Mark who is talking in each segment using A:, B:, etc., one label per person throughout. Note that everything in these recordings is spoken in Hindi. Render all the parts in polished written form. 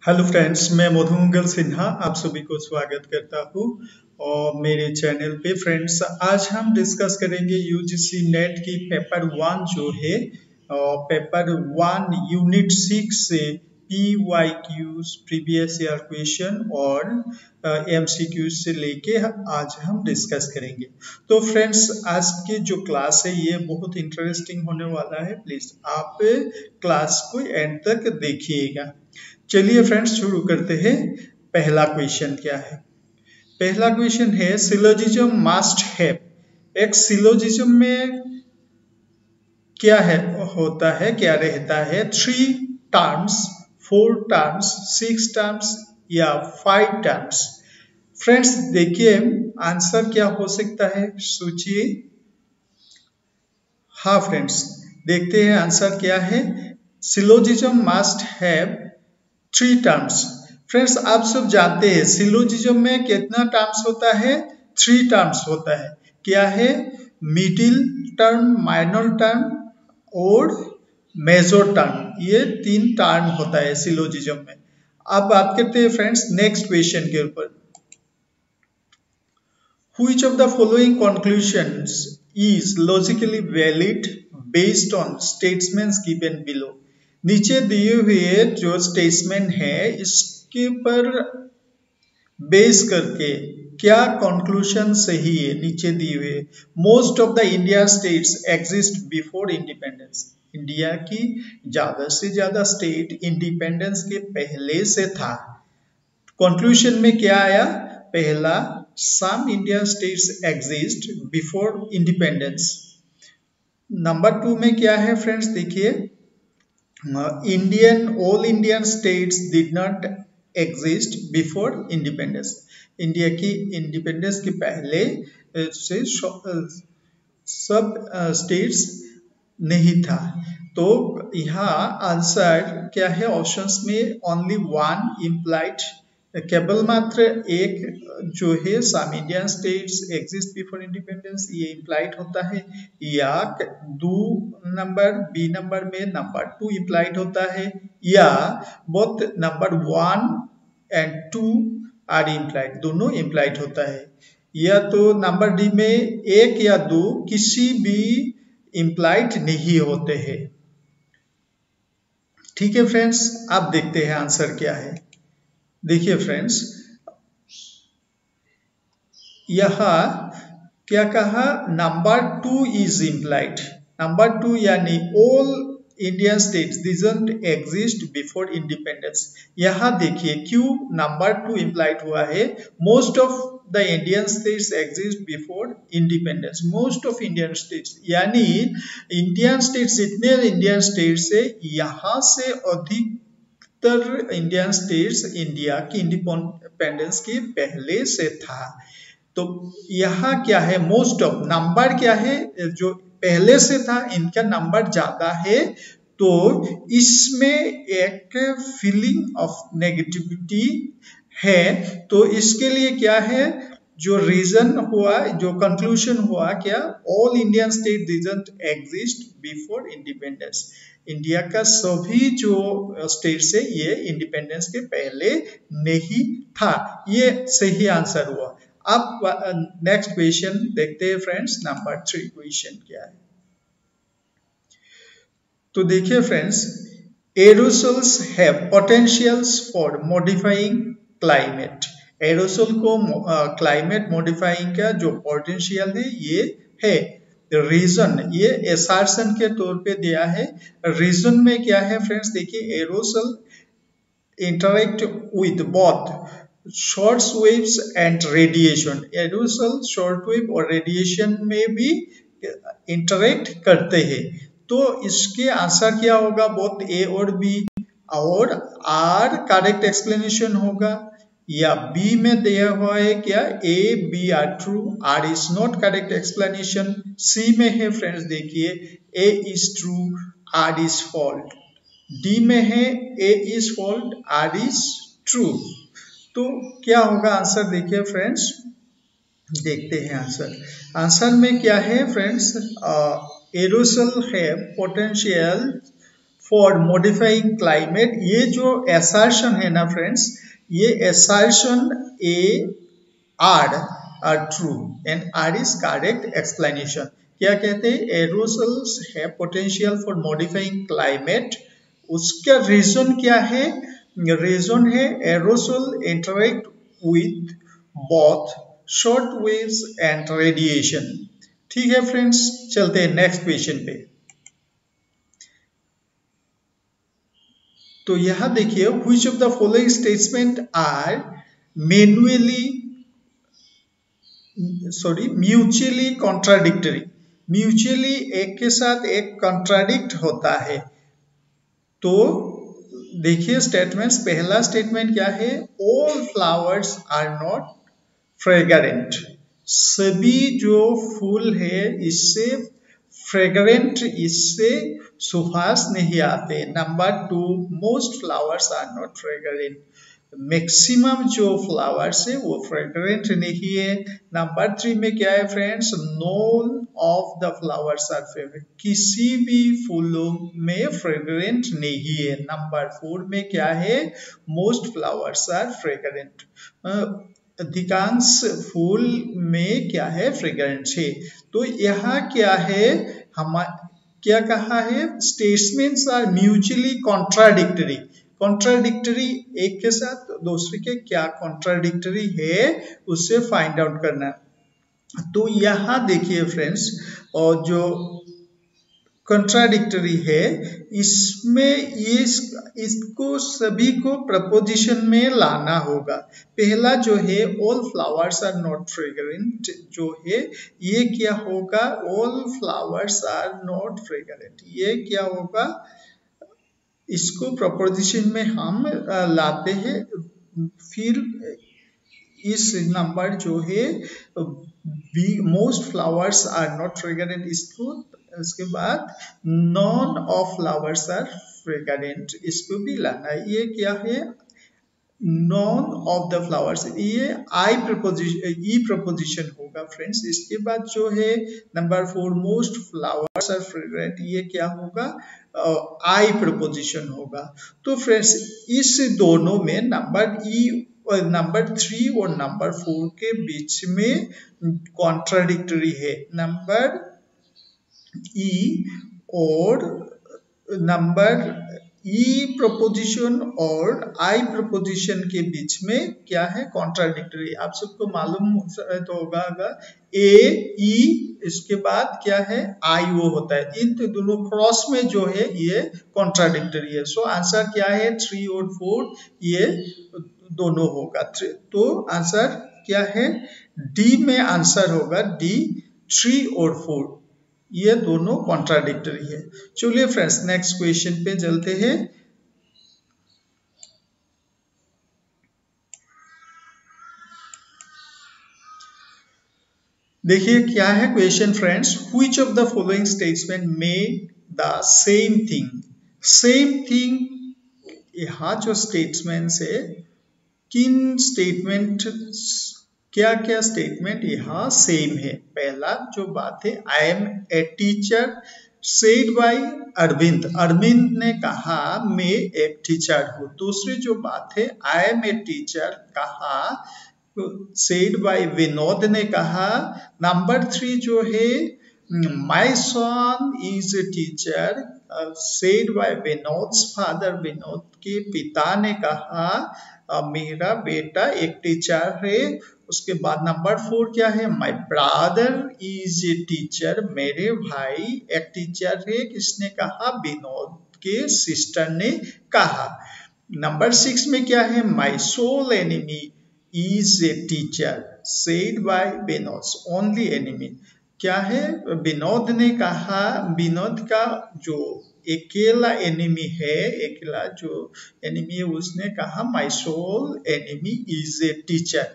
A: हेलो फ्रेंड्स, मैं मधुमंगल सिन्हा आप सभी को स्वागत करता हूँ और मेरे चैनल पे। फ्रेंड्स, आज हम डिस्कस करेंगे यूजीसी नेट की पेपर 1 जो है पेपर 1 यूनिट 6 से PYQs प्रीवियस ईयर क्वेश्चन और MCQs से लेके आज हम डिस्कस करेंगे। तो फ्रेंड्स, आज की जो क्लास है ये बहुत इंटरेस्टिंग होने वाला है। प्लीज आप क्लास को एंड तक देखिएगा। चलिए फ्रेंड्स, शुरू करते हैं। पहला क्वेश्चन क्या है? पहला क्वेश्चन है सिलोजिज्म मस्ट हैव। एक सिलोजिज्म में क्या है होता है, क्या रहता है? 3 टर्म्स, 4 टर्म्स, 6 टर्म्स या 5 टर्म्स। फ्रेंड्स देखिए आंसर क्या हो सकता है, सोचिए। हाँ फ्रेंड्स, देखते हैं आंसर क्या है। Syllogism must have 3 terms. Friends, आप सब जानते हैं सिलोजिज्म में कितना टर्म्स होता है? 3 टर्म्स होता है। क्या है? मिडिल टर्म, माइनर टर्म और मेजर टर्म। ये 3 टर्म होता है सिलोजिज्म में। अब बात करते हैं फ्रेंड्स नेक्स्ट क्वेश्चन के ऊपर। Which of the following conclusions is logically valid based on statements given below? नीचे दिए हुए जो स्टेटमेंट है इसके पर बेस करके क्या कंक्लूजन सही है? नीचे दिए हुए most of the India states exist before independence. India की ज्यादा से ज्यादा स्टेट इंडिपेंडेंस के पहले से था। कंक्लूजन में क्या आया? पहला, some India states exist before independence. Number 2 में क्या है फ्रेंड्स, देखिए all Indian states did not exist before independence। India की इंडिपेंडेंस के पहले से सब स्टेट्स नहीं था। तो यहाँ आंसर क्या है? ऑप्शंस में ओनली 1 इम्प्लाइड, केवल मात्र एक जो है some Indian states exist before independence, ये इम्प्लाइड होता है। या 2 नंबर बी नंबर में नंबर 2 इम्प्लाइड होता है, या both number 1 and 2 are implied, दोनों इम्प्लाइड होता है। या तो नंबर डी में 1 या 2 किसी भी इम्प्लाइड नहीं होते हैं। ठीक है फ्रेंड्स, अब देखते हैं आंसर क्या है। देखिए फ्रेंड्स, यहाँ क्या कहा? Number 2 is implied. नंबर 2 यानी all Indian states didn't exist before independence. यहाँ देखिए क्यों नंबर 2 इम्प्लाइड हुआ है? Most of the Indian states exist before independence. Most of Indian states यानी इंडियन स्टेट्स, जितने इंडियन स्टेट्स है यहाँ से अधिकतर इंडियन स्टेट्स इंडिया की इंडिपेंडेंस के पहले से था। तो यहाँ क्या है? मोस्ट ऑफ नंबर क्या है? जो पहले से था इनका नंबर ज्यादा है, तो इसमें एक फीलिंग ऑफ नेगेटिविटी है। तो इसके लिए क्या है? जो रीजन हुआ, जो कंक्लूजन हुआ, क्या? All Indian state didn't exist before independence. India का सभी जो स्टेट्स है ये इंडिपेंडेंस के पहले नहीं था। ये सही आंसर हुआ। अब नेक्स्ट क्वेश्चन देखते हैं फ्रेंड्स। नंबर 3 क्वेश्चन क्या है? तो देखिए friends, aerosols have potentials for modifying climate. Aerosol को क्लाइमेट मॉडिफाइंग का जो पोटेंशियल है ये है। रीजन ये एसर्शन के तौर पे दिया है। रीजन में क्या है फ्रेंड्स? देखिए aerosol interact with both short waves and radiation. Aerosol short wave और रेडिएशन में भी इंटरेक्ट करते हैं। तो इसके आंसर क्या होगा? बोथ ए और बी, और आर करेक्ट एक्सप्लेनेशन होगा। या बी में दिया हुआ है क्या? A B are true, R is not correct explanation. C में है फ्रेंड्स, देखिए A is true, R is false. D में है A is false, R is true. तो क्या होगा आंसर? देखिए फ्रेंड्स, देखते हैं आंसर। आंसर में क्या है फ्रेंड्स? एरोसोल है पोटेंशियल फॉर मॉडिफाइंग क्लाइमेट, ये जो एसर्शन है ना फ्रेंड्स, ये assertion A R R true and R is correct explanation. क्या कहते हैं, एरोसल्स है पोटेंशियल फॉर मॉडिफाइंग क्लाइमेट। उसका रीजन क्या है, रीजन है aerosol interact with both short waves and radiation. ठीक है फ्रेंड्स, चलते हैं नेक्स्ट क्वेश्चन पे। तो यहां देखिए, which of the following statement are manually mutually contradictory. Mutually एक के साथ एक कॉन्ट्राडिक्ट होता है। तो देखिए स्टेटमेंट्स, पहला स्टेटमेंट क्या है, all flowers are not fragrant. सभी जो फूल है इससे फ्रेगरेंट, इससे सुवास नहीं आते। Number two, most flowers are not fragrant. Maximum जो फ्लावर्स है वो फ्रेगरेंट नहीं है। नंबर थ्री में क्या है friends, none of the flowers are fragrant. किसी भी फूलों में फ्रेगरेंट नहीं है। नंबर फोर में क्या है, मोस्ट फ्लावर्स आर फ्रेगरेंट। अधिकांश फूल में क्या है, फ्रेगरेंस है। तो यहाँ क्या है, हम क्या कहा है, statements are mutually contradictory. Contradictory एक के साथ दूसरे के क्या कॉन्ट्राडिक्टरी है उससे फाइंड आउट करना। तो यहाँ देखिए फ्रेंड्स, और जो कंट्राडिक्टरी है इसमें इसको सभी को प्रपोजिशन में लाना होगा। पहला जो है all flowers are not fragrant जो है, ये क्या होगा, all flowers are not fragrant, ये क्या होगा, इसको प्रपोजिशन में हम लाते हैं। फिर इस नंबर जो है most flowers are not fragrant, इसको उसके बाद none of flowers are fragrant, इसको भी लाना है। ये क्या है, नॉन ऑफ द फ्लावर्स, ये आई प्रपोजिशन, ई प्रपोजिशन होगा फ्रेंड्स। इसके बाद जो है number four, most flowers are fragrant, ये क्या होगा, आई प्रपोजिशन होगा। तो फ्रेंड्स इस दोनों में नंबर ई और नंबर थ्री और नंबर फोर के बीच में कॉन्ट्राडिक्टरी है। नंबर ई और नंबर ई प्रपोजिशन और आई प्रपोजिशन के बीच में क्या है, कॉन्ट्राडिक्टरी। आप सबको मालूम तो होगा, ए ई इसके बाद क्या है, आई ओ होता है। इन दोनों क्रॉस में जो है ये कॉन्ट्राडिक्टरी है। सो आंसर क्या है, थ्री और फोर, ये दोनों होगा। तो आंसर क्या है, डी में आंसर होगा, डी थ्री और फोर, ये दोनों कॉन्ट्राडिक्टरी है। चलिए फ्रेंड्स नेक्स्ट क्वेश्चन पे चलते हैं। देखिए क्या है question friends, which of the following statement made the same thing. Same thing, यहाँ जो स्टेटमेंट्स है, किन स्टेटमेंट, क्या क्या स्टेटमेंट यहाँ सेम है। पहला जो बात है, I am a teacher said by Arvind, Arvind ने कहा मैं एक टीचर हूँ। दूसरी जो बात है, आई एम ए टीचर कहा सेड बाय विनोद ने कहा। नंबर थ्री जो है, my son is a teacher said by Vinod's father, Vinod के पिता ने कहा मेरा बेटा एक टीचर है। उसके बाद नंबर फोर क्या है, my brother is a teacher, मेरे भाई एक टीचर है, किसने कहा, विनोद के सिस्टर ने कहा। नंबर सिक्स में क्या है, my sole enemy is a teacher said by Vinod's only enemy. क्या है, विनोद ने कहा, विनोद का जो अकेला एनिमी है, अकेला जो एनिमी है उसने कहा my sole enemy is a teacher.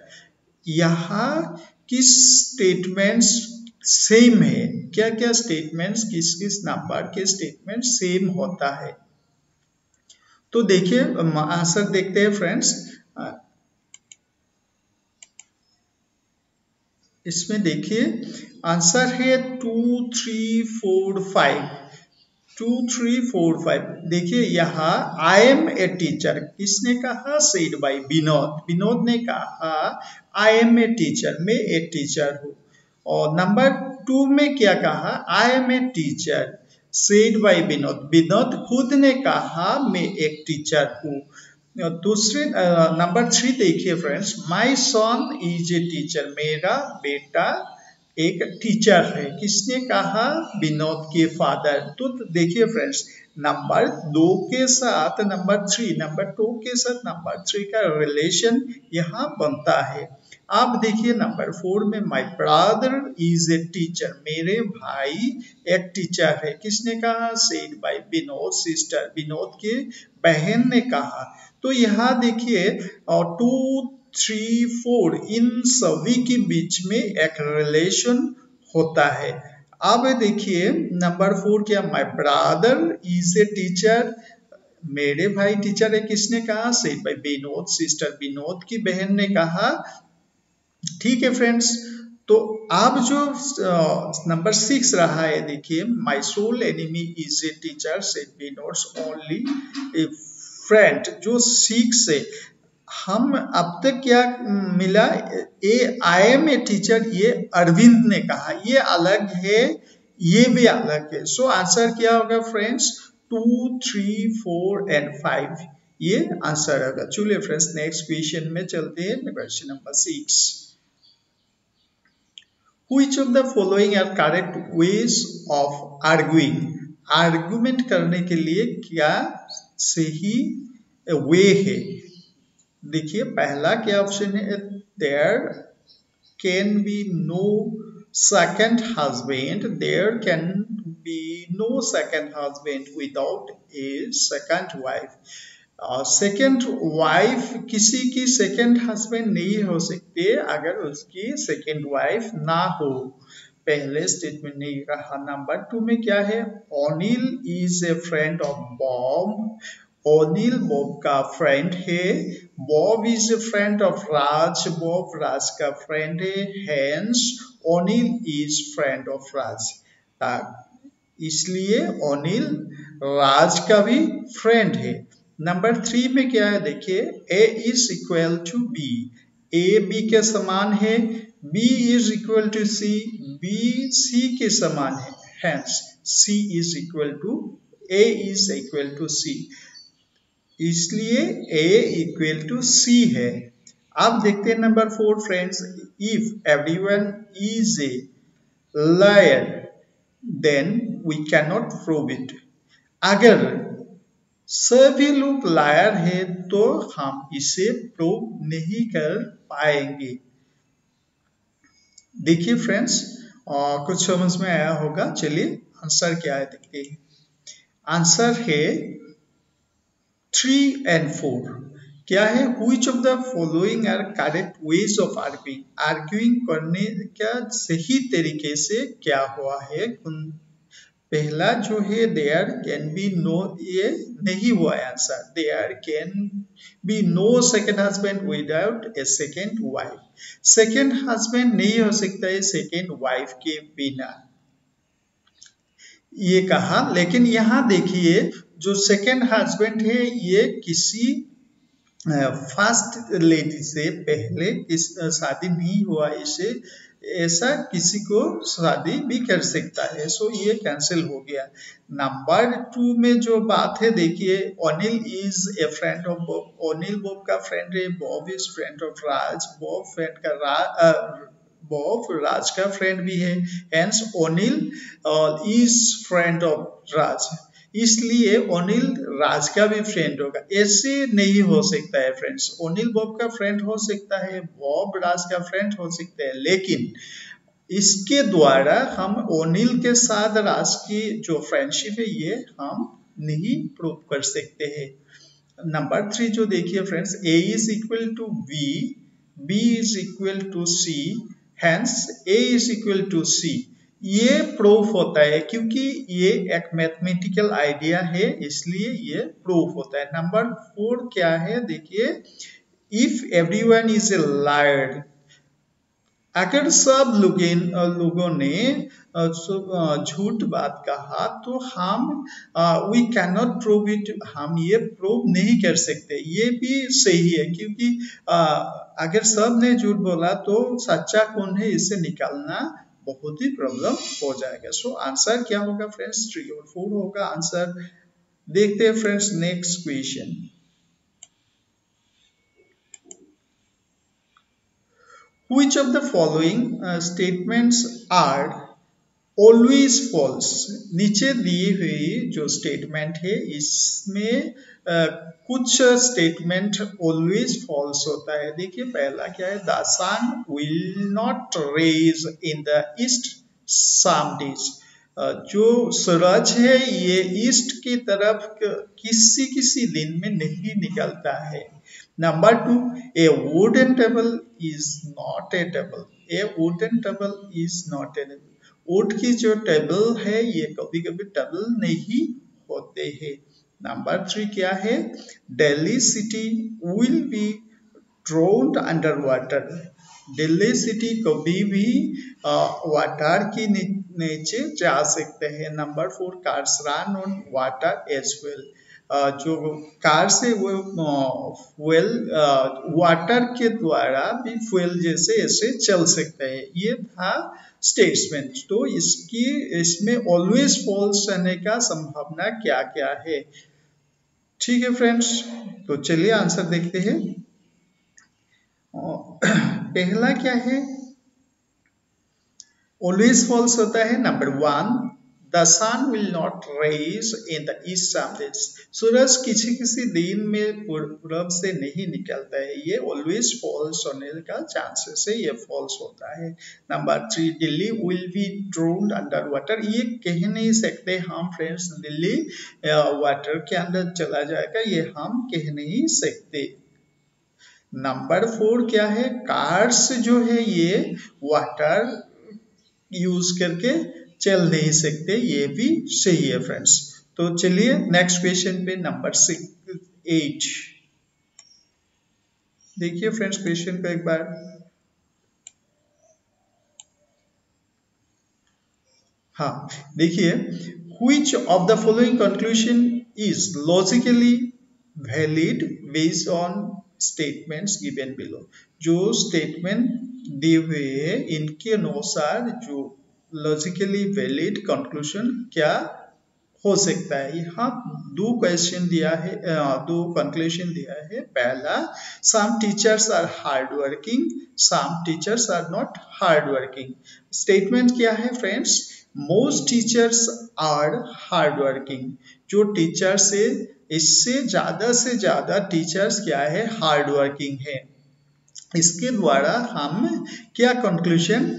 A: यहाँ किस स्टेटमेंट्स सेम है, क्या क्या स्टेटमेंट्स, किस किस नंबर के स्टेटमेंट सेम होता है। तो देखिए आंसर देखते हैं फ्रेंड्स। इसमें देखिए आंसर है 2, 3, 4, 5। 2, 3, 4, 5 देखिए यहाँ आई एम ए टीचर किसने कहा? Said by Vinod. विनोद ने कहा आई एम ए टीचर, मैं एक टीचर हूँ। और नंबर 2 में क्या कहा? I am a teacher said by Vinod. Vinod खुद ने कहा मैं एक टीचर हूँ। दूसरे नंबर 3 देखिए friends, my son is a teacher, मेरा बेटा एक टीचर है। किसने कहा? विनोद के फादर। तो देखिए फ्रेंड्स, नंबर 2 के साथ नंबर 3, नंबर 2 के साथ नंबर 3 का रिलेशन यहाँ बनता है। आप देखिए नंबर 4 में my brother is a teacher, मेरे भाई एक टीचर है। किसने कहा? Said by Vinod sister, Vinod के बहन ने कहा। तो यहाँ देखिए 2, 3, 4 इन सभी के बीच में एक रिलेशन होता है। अब देखिए नंबर 4 क्या? My brother is a teacher, मेरे भाई टीचर है। किसने कहा? Said by Vinod sister, Vinod की बहन ने कहा। ठीक है फ्रेंड्स, तो अब जो नंबर 6 रहा है देखिए, my sole enemy is a teacher said Vinod's only a friend. जो 6 है, हम अब तक क्या मिला? ए आई एम ए टीचर, ये अरविंद ने कहा, ये अलग है, ये भी अलग है। सो आंसर क्या होगा फ्रेंड्स? 2, 3, 4 एंड 5 ये आंसर होगा। चलिए फ्रेंड्स नेक्स्ट क्वेश्चन में चलते हैं। Question number 6, Which of the following are correct ways of arguing? Argument करने के लिए क्या सही वे है? देखिए पहला क्या ऑप्शन है? There can be no second husband, there can be no second husband without a second wife. Second wife, किसी की सेकंड हस्बैंड नहीं हो सकते अगर उसकी सेकंड वाइफ ना हो। पहले स्टेटमेंट नहीं रहा। नंबर 2 में क्या है? O'Neil is a friend of Bob, O'Neil Bob का फ्रेंड है। Bob is a friend of Raj, Bob Raj का फ्रेंड है। Hence O'Neil is friend of Raj, इसलिए ओनिल राज का भी फ्रेंड है। नंबर 3 में क्या है? देखिए A is equal to B, A B के समान है। B is equal to C, B C के समान है। Hence C is equal to A is equal to C, इसलिए ए इक्वल टू सी है। अब देखते हैं number 4 friends, if everyone is a liar then we can not prove it. अगर सभी लोग लायर है तो हम इसे प्रूव नहीं कर पाएंगे। देखिए फ्रेंड्स कुछ समझ में आया होगा। चलिए आंसर क्या है देखते हैं। आंसर है 3 एंड 4। क्या है? Which of the following are correct ways of arguing? Arguing करने का सही तरीके से क्या हुआ है? पहला जो है देयर कैन बी नो, ये नहीं हुआ answer. There can be no second husband without a second wife, second husband नहीं हो सकता है सेकेंड वाइफ के बिना, ये कहा। लेकिन यहाँ देखिए जो सेकेंड हस्बैंड है ये किसी फर्स्ट लेडी से पहले शादी नहीं हुआ, इसे ऐसा किसी को शादी भी कर सकता है। सो ये कैंसिल हो गया। नंबर 2 में जो बात है देखिए, O'Neil is a friend of Bob, O'Neil Bob का फ्रेंड है। Bob is friend of Raj, Bob Raj का फ्रेंड भी है। Hence O'Neil is friend of Raj, इसलिए ओनिल राज का भी फ्रेंड होगा। ऐसे नहीं हो सकता है फ्रेंड्स। ओनिल बॉब का फ्रेंड हो सकता है, बॉब राज का फ्रेंड हो सकता है, लेकिन इसके द्वारा हम ओनिल के साथ राज की जो फ्रेंडशिप है ये हम नहीं प्रूव कर सकते हैं। नंबर 3 जो देखिए friends, A is equal to B, B is equal to C, hence A is equal to C, ये प्रूफ होता है क्योंकि ये एक मैथमेटिकल आइडिया है, इसलिए ये प्रूफ होता है। नंबर 4 क्या है देखिए, if everyone is a liar, अगर सब लोगों ने झूठ बात कहा तो हम we can not prove it, हम ये प्रूव नहीं कर सकते, ये भी सही है क्योंकि अगर सब ने झूठ बोला तो सच्चा कौन है इसे निकालना बहुत ही प्रॉब्लम हो जाएगा। सो आंसर क्या होगा फ्रेंड्स, 3 और 4 होगा आंसर। देखते हैं friends next question. Which of the following statements are always false? नीचे दी हुई जो स्टेटमेंट है इसमें कुछ स्टेटमेंट always false होता है। देखिए पहला क्या है, the sun will not rise in the east some days। जो सूरज है ये ईस्ट की तरफ किसी किसी दिन में नहीं निकलता है। Number 2, a wooden table is not a table। a wooden table is not a table। Would की जो टेबल है ये कभी कभी टेबल नहीं होते हैं। नंबर 3 क्या है, Delhi city will be drowned under water. Delhi city कभी भी वाटर के नीचे जा सकते हैं। Number 4, cars run on water as well. जो कार से वो फ्यूल वाटर के द्वारा भी फ्यूल जैसे ऐसे चल सकते हैं। ये था स्टेटमेंट। तो इसमें ऑलवेज फॉल्स रहने का संभावना क्या क्या है। ठीक है फ्रेंड्स, तो चलिए आंसर देखते हैं। पहला क्या है, ऑलवेज फॉल्स होता है number 1, the sun will not rise in the east some days. सूरज किसी किसी दिन में पूरब से नहीं निकलता है, ये ऑलवेज फॉल्स होने का चांसेस है, ये फॉल्स होता है। Number 3, Delhi will be drowned under water. ये कह नहीं सकते हम फ्रेंड्स, दिल्ली वाटर के अंदर चला जाएगा, ये हम कह नहीं सकते। नंबर 4 क्या है, कार्स जो है ये वाटर यूज करके चल नहीं सकते, ये भी सही है फ्रेंड्स। तो चलिए नेक्स्ट क्वेश्चन पे नंबर 8 देखिए फ्रेंड्स, क्वेश्चन पे एक बार। हाँ देखिए, which of the following conclusion is logically valid based on statements given below। जो स्टेटमेंट दिए हुए हैं इनके अनुसार जो लॉजिकली वैलिड कंक्लूजन क्या हो सकता है। यहाँ दो क्वेश्चन दिया है, दो कंक्लूजन दिया है। पहला, some teachers are hard working, some teachers are not hard working. Statement क्या है friends, most teachers are hard working. जो टीचर्स है इससे से ज्यादा टीचर्स क्या है, हार्ड वर्किंग है। इसके द्वारा हम क्या कंक्लूजन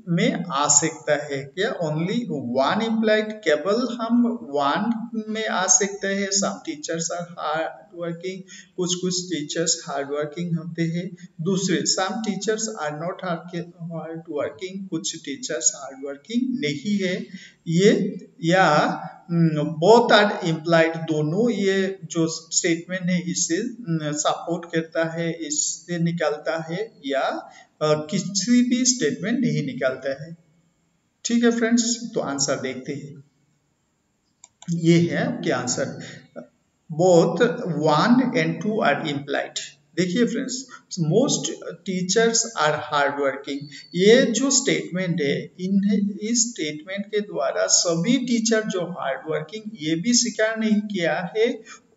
A: में आ सकता है, क्या ओनली वन इम्प्लाइड, केवल हम वन में आ सकते हैं। Some teachers are hard working, कुछ कुछ टीचर्स हार्ड वर्किंग होते हैं। दूसरे, some teachers are not hard working, कुछ टीचर्स हार्ड वर्किंग नहीं है। ये या बोथ आर इम्प्लाइड, दोनों ये जो स्टेटमेंट है इसे सपोर्ट करता है, इससे निकलता है, या किसी भी स्टेटमेंट नहीं निकलता है। ठीक है फ्रेंड्स, तो आंसर देखते हैं। ये है आपके answer, both 1 and 2 are implied. देखिए friends, most teachers are hard working, ये जो स्टेटमेंट है इस स्टेटमेंट के द्वारा सभी टीचर जो हार्ड वर्किंग ये भी स्वीकार नहीं किया है,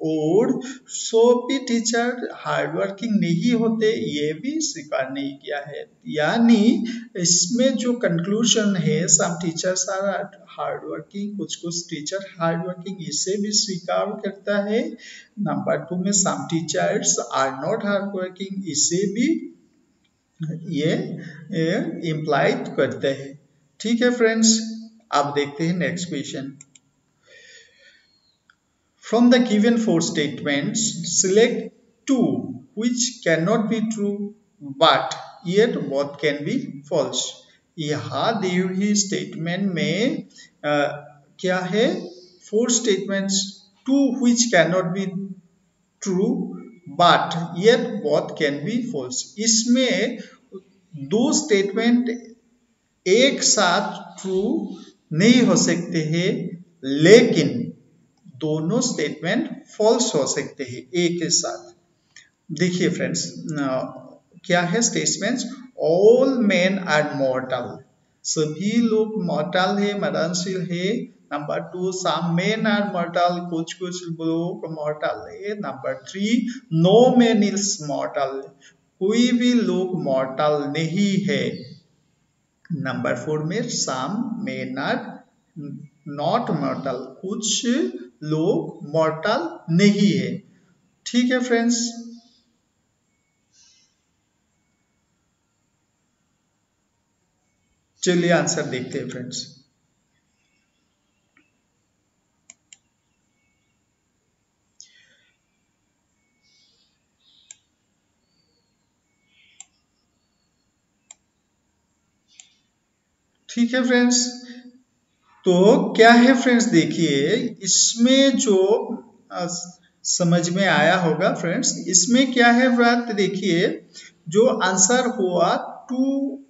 A: और सभी टीचर हार्ड वर्किंग नहीं होते ये भी स्वीकार नहीं किया है। यानी इसमें जो कंक्लूजन है, some teachers are hard working, कुछ कुछ टीचर हार्ड वर्किंग, इसे भी स्वीकार करता है। नंबर 2 में some teachers are not hard working, इसे भी ये इम्प्लाइड करते हैं। ठीक है फ्रेंड्स, अब देखते हैं next question. From the given 4 statements, select 2 which cannot be true but yet both can be false। यहाँ दी हुई स्टेटमेंट में क्या है, 4 statements, 2 which cannot be true but yet both can be false। इसमें दो स्टेटमेंट एक साथ ट्रू नहीं हो सकते हैं, लेकिन दोनों स्टेटमेंट फॉल्स हो सकते हैं एक के साथ। देखिए फ्रेंड्स, क्या है statements? All man are mortal, सभी लोग मॉर्टल है, मरणशील है। Number 2, some man are mortal, कुछ कुछ लोग मॉर्टल है। Number 3, no man is mortal, कोई भी लोग मॉर्टल नहीं है। नंबर 4 में some man are not mortal, कुछ लोग मॉर्टल नहीं है। ठीक है फ्रेंड्स, चलिए आंसर देखते हैं फ्रेंड्स। ठीक है फ्रेंड्स, तो क्या है फ्रेंड्स, देखिए इसमें जो समझ में आया होगा फ्रेंड्स, इसमें क्या है बात, देखिए जो आंसर हुआ 2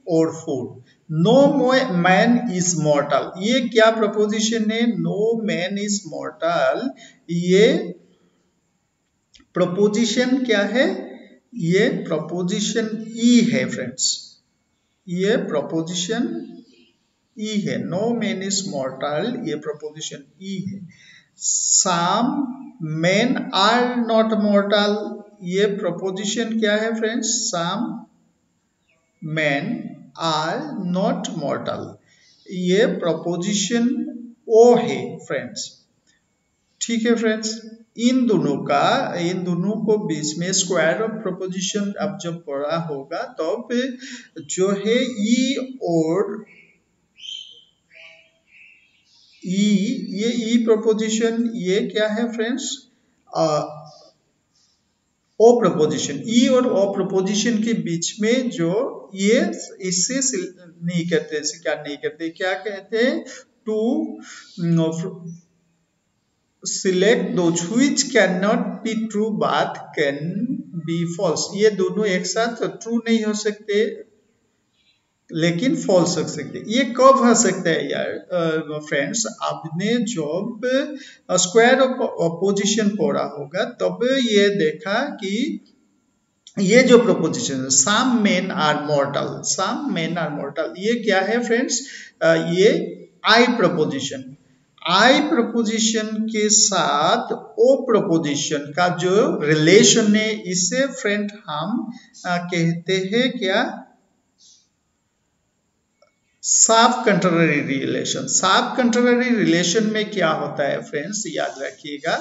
A: और 4, नो मैन इज मॉर्टल, ये क्या प्रपोजिशन है? नो मैन इज मॉर्टल, ये प्रपोजिशन क्या है? ये प्रपोजिशन ई है फ्रेंड्स, ये प्रपोजिशन ई है। नो मैन इज मॉर्टल, ये प्रपोजिशन ई है। Some man are not mortal, ये प्रपोजिशन क्या है friends? Some man are not mortal, ये प्रपोजिशन ओ है फ्रेंड्स। ठीक है फ्रेंड्स, इन दोनों को बीच में स्क्वायर ऑफ प्रपोजिशन अब जब पढ़ा होगा तब जो है ई और ई, ये ई प्रपोजिशन, ये क्या है फ्रेंड्स? ओ प्रपोजिशन, ई और ओ प्रपोजिशन के बीच में जो ये इससे नहीं करते, क्या नहीं करते, क्या कहते हैं? To select those which can not be true but can be false, ये दोनों एक साथ ट्रू नहीं हो सकते लेकिन फॉल्स हो सकते। ये कब हो सकता है यार फ्रेंड्स? आपने जब स्क्वायर ऑफ अपोजिशन पढ़ा होगा तब ये देखा कि ये जो प्रपोजिशन है some men are mortal, some men are mortal, ये क्या है फ्रेंड्स? ये आई प्रपोजिशन, आई प्रपोजिशन के साथ ओ प्रपोजिशन का जो रिलेशन है, इसे फ्रेंड हम कहते हैं क्या? साफ कंट्रारी रिलेशन। साफ कंट्रारी रिलेशन में क्या होता है फ्रेंड्स, याद रखिएगा,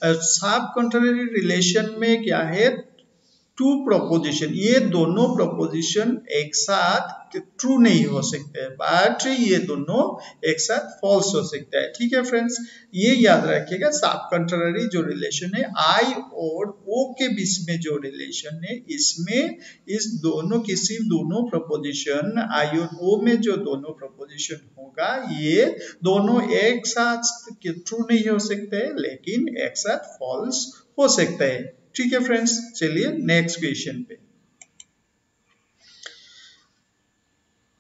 A: साफ कंट्रारी रिलेशन में क्या है? टू प्रपोजिशन, ये दोनों प्रपोजिशन एक साथ ट्रू नहीं हो सकते, बट ये दोनों एक साथ फॉल्स हो सकता है। ठीक है फ्रेंड्स, ये याद रखिएगा। साफ कंट्रारी जो रिलेशन है आई और ओ के बीच में जो रिलेशन है, इसमें इस दोनों किसी दोनों प्रपोजिशन आई और ओ में जो दोनों प्रपोजिशन होगा, ये दोनों एक साथ ट्रू नहीं हो सकते लेकिन एक साथ फॉल्स हो सकता है। ठीक है फ्रेंड्स, चलिए नेक्स्ट क्वेश्चन पे।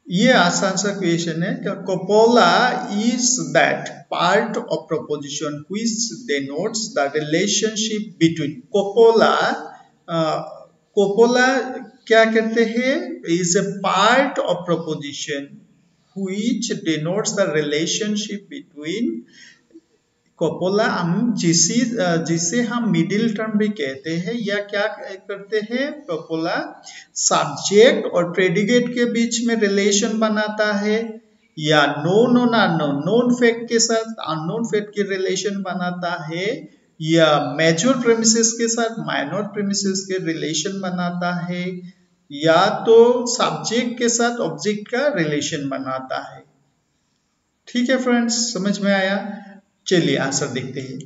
A: ये आसान सा क्वेश्चन है। Coppola is that part of preposition which denotes the relationship between. Coppola, Coppola क्या कहते हैं? Is a part of preposition which denotes the relationship between. Coppola हम जिसे हम मिडिल टर्म भी कहते हैं, या क्या करते हैं? कोपोला सब्जेक्ट और प्रेडिकेट के बीच में रिलेशन बनाता है, या नोन और अननोन, नोन फैक्ट के साथ अननोन फैक्ट की रिलेशन बनाता है, या मेजर प्रेमिसेस के साथ माइनर प्रेमिसेस के रिलेशन बनाता है, या तो सब्जेक्ट के साथ ऑब्जेक्ट का रिलेशन बनाता है। ठीक है फ्रेंड्स, समझ में आया? चलिए आंसर देखते हैं।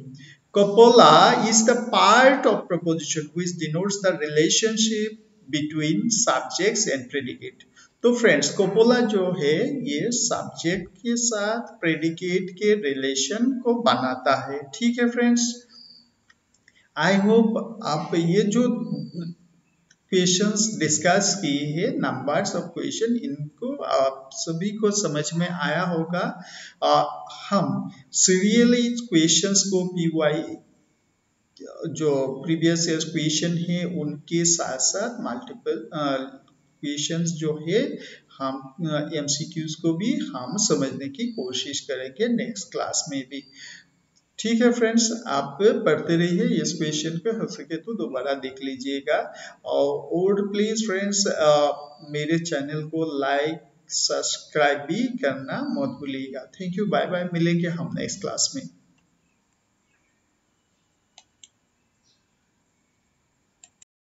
A: Coppola is the part of preposition which denotes the relationship between subjects and predicate. तो फ्रेंड्स, कोपोला जो है ये सब्जेक्ट के साथ प्रेडिकेट के रिलेशन को बनाता है। ठीक है फ्रेंड्स, आई होप आप ये जो क्वेश्चंस डिस्कस किए हैं, नंबर्स ऑफ क्वेश्चन, इनको आप सभी को समझ में आया होगा। हम सीरियली क्वेश्चंस को पीवाई जो प्रीवियस ईयर क्वेश्चन है उनके साथ साथ मल्टीपल क्वेश्चंस जो है हम एमसीक्यूज को भी हम समझने की कोशिश करेंगे नेक्स्ट क्लास में भी। ठीक है फ्रेंड्स, आप पढ़ते रहिए, इस क्वेश्चन को हो सके तो दोबारा देख लीजिएगा। और प्लीज फ्रेंड्स मेरे चैनल को लाइक सब्सक्राइब भी करना मत भूलिएगा। थैंक यू, बाय बाय, मिलेंगे हम नेक्स्ट क्लास में।